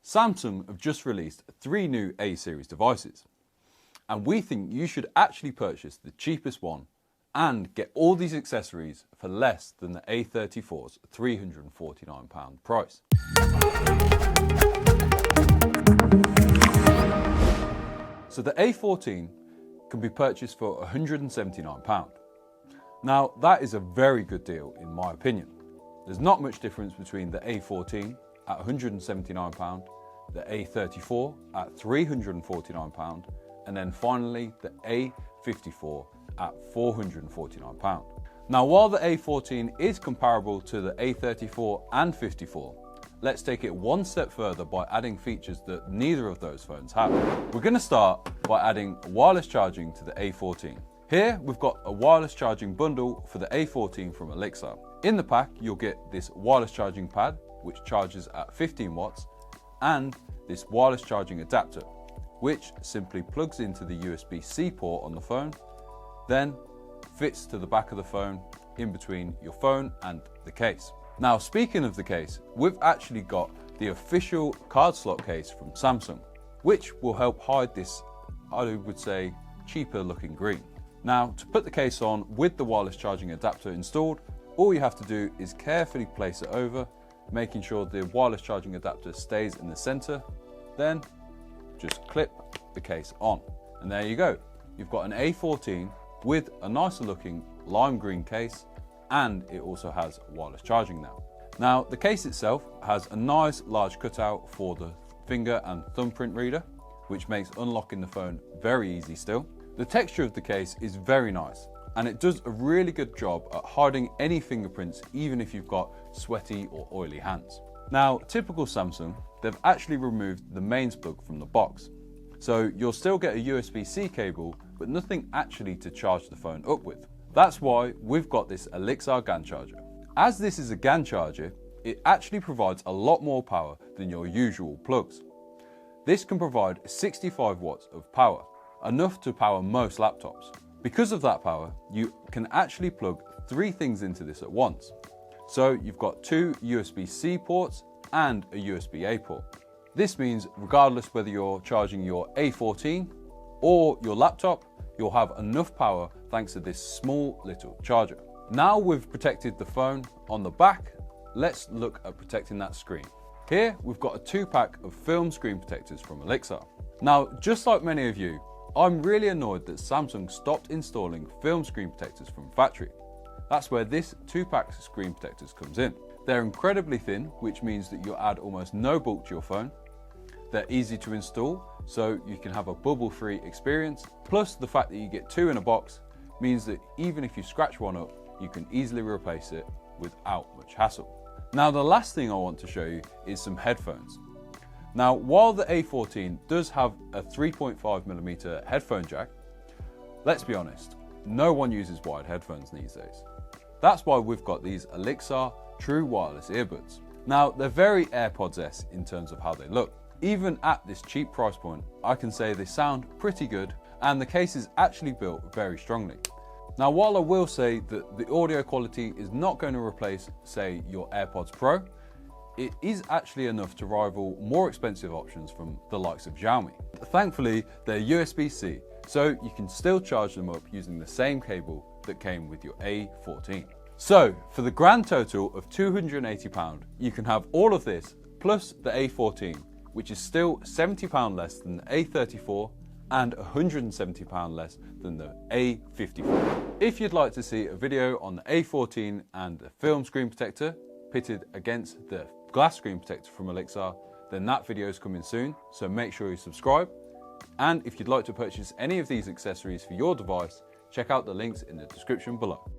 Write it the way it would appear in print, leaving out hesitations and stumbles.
Samsung have just released 3 new A series devices, and we think you should actually purchase the cheapest one and get all these accessories for less than the A34's £349 price. So the A14 can be purchased for £179. Now that is a very good deal in my opinion. There's not much difference between the A14 at £179, the A34 at £349, and then finally the A54 at £449. Now while the A14 is comparable to the A34 and 54, let's take it one step further by adding features that neither of those phones have. We're going to start by adding wireless charging to the A14. Here we've got a wireless charging bundle for the A14 from Elixir. In the pack you'll get this wireless charging pad which charges at 15 watts and this wireless charging adapter which simply plugs into the USB-C port on the phone, then fits to the back of the phone in between your phone and the case. Now speaking of the case, we've actually got the official card slot case from Samsung, which will help hide this, I would say, cheaper looking green. Now to put the case on with the wireless charging adapter installed, all you have to do is carefully place it over, making sure the wireless charging adapter stays in the center, then just clip the case on. And there you go. You've got an A14 with a nicer looking lime green case, and it also has wireless charging now. Now the case itself has a nice large cutout for the finger and thumbprint reader, which makes unlocking the phone very easy still. The texture of the case is very nice, and it does a really good job at hiding any fingerprints even if you've got sweaty or oily hands. Now typical Samsung, they've actually removed the mains plug from the box. So you'll still get a USB-C cable, but nothing actually to charge the phone up with. That's why we've got this Elixir GAN charger. As this is a GAN charger, it actually provides a lot more power than your usual plugs. This can provide 65 watts of power, enough to power most laptops. Because of that power, you can actually plug 3 things into this at once. So you've got 2 USB-C ports and a USB-A port. This means regardless whether you're charging your A14 or your laptop, you'll have enough power thanks to this small little charger. Now we've protected the phone on the back, let's look at protecting that screen. Here we've got a 2-pack of film screen protectors from Elixir. Now just like many of you, I'm really annoyed that Samsung stopped installing film screen protectors from factory. That's where this 2-pack screen protectors comes in. They're incredibly thin, which means that you'll add almost no bulk to your phone. They're easy to install, so you can have a bubble-free experience. Plus the fact that you get 2 in a box means that even if you scratch one up, you can easily replace it without much hassle. Now the last thing I want to show you is some headphones. Now while the A14 does have a 3.5mm headphone jack, let's be honest, no one uses wired headphones these days. That's why we've got these Elixir True Wireless earbuds. Now they're very AirPods-esque in terms of how they look. Even at this cheap price point, I can say they sound pretty good, and the case is actually built very strongly. Now while I will say that the audio quality is not going to replace, say, your AirPods Pro, it is actually enough to rival more expensive options from the likes of Xiaomi. Thankfully, they're USB-C, so you can still charge them up using the same cable that came with your A14. So for the grand total of £280, you can have all of this plus the A14, which is still £70 less than the A34 and £170 less than the A54. If you'd like to see a video on the A14 and the film screen protector pitted against the glass screen protector from Elixir, then that video is coming soon, so make sure you subscribe. And if you'd like to purchase any of these accessories for your device, check out the links in the description below.